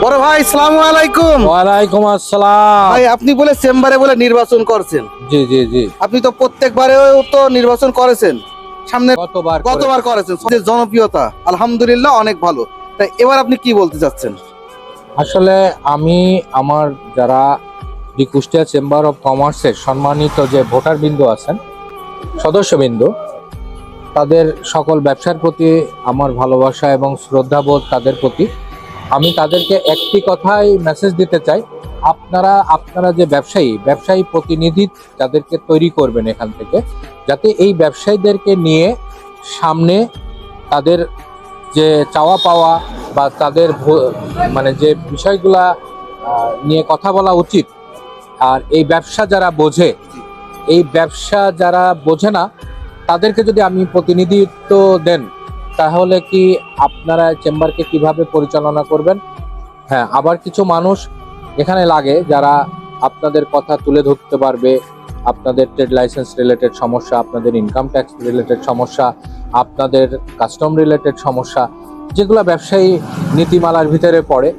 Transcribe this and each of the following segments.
বড় ভাই আসসালামু আলাইকুম। ওয়ালাইকুম আসসালাম। ভাই আপনি বলে চেম্বারে বলে নির্বাচন করছেন, জি জি জি। আপনি তো প্রত্যেকবারেও তো নির্বাচন করেছেন, সামনে কতবার করেছেন। জনপ্রিয়তা আলহামদুলিল্লাহ অনেক ভালো। তাই এবার আপনি কি বলতে চাচ্ছেন? আসলে আমি আমার যারা দি কুষ্টিয়া চেম্বার অফ কমার্সের সম্মানিত যে ভোটার বিন্দু আছেন, সদস্যবিন্দু, তাদের সকল ব্যবসার প্রতি আমার ভালোবাসা এবং শ্রদ্ধাবোধ তাদের প্রতি। আমি তাদেরকে একটি কথাই মেসেজ দিতে চাই, আপনারা যে ব্যবসায়ী প্রতিনিধি যাদেরকে তৈরি করবেন এখান থেকে, যাতে এই ব্যবসায়ীদেরকে নিয়ে সামনে তাদের যে চাওয়া পাওয়া বা তাদের মানে যে বিষয়গুলা নিয়ে কথা বলা উচিত। আর এই ব্যবসা যারা বোঝে না তাদেরকে যদি আমি প্রতিনিধিত্ব দেন, তাহলে কি আপনারা চেম্বারকে কিভাবে পরিচালনা করবেন? হ্যাঁ, আবার কিছু মানুষ এখানে লাগে যারা আপনাদের কথা তুলে ধরতে পারবে, আপনাদের ট্রেড লাইসেন্স রিলেটেড সমস্যা, আপনাদের ইনকাম ট্যাক্স রিলেটেড সমস্যা, আপনাদের কাস্টম রিলেটেড সমস্যা, যেগুলো ব্যবসায়ী নীতিমালার ভিতরে পড়ে।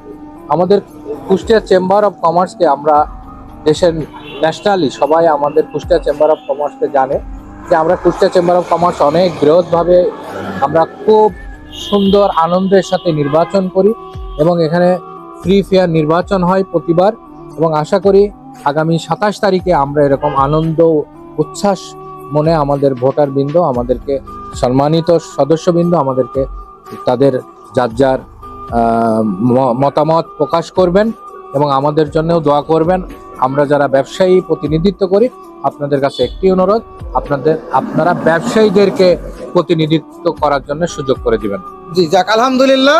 আমাদের কুষ্টিয়া চেম্বার অফ কমার্সকে আমরা দেশের ন্যাশনালি সবাই আমাদের কুষ্টিয়া চেম্বার অফ কমার্সকে জানে যে আমরা কুষ্টিয়া চেম্বার অফ কমার্স অনেক বৃহৎভাবে আমরা খুব সুন্দর আনন্দের সাথে নির্বাচন করি এবং এখানে ফ্রি ফেয়ার নির্বাচন হয় প্রতিবার। এবং আশা করি আগামী 27 তারিখে আমরা এরকম আনন্দ উচ্ছ্বাস মনে আমাদের ভোটারবৃন্দ, আমাদেরকে সম্মানিত সদস্যবৃন্দ আমাদেরকে তাদের যার মতামত প্রকাশ করবেন এবং আমাদের জন্যও দোয়া করবেন। আমরা যারা ব্যবসায়ী প্রতিনিধিত্ব করি, আপনাদের কাছে একটি অনুরোধ, আপনারা ব্যবসায়ীদেরকে প্রতিনিধিত্ব করার জন্য সুযোগ করে দিবেন। জি যাক, আলহামদুলিল্লাহ।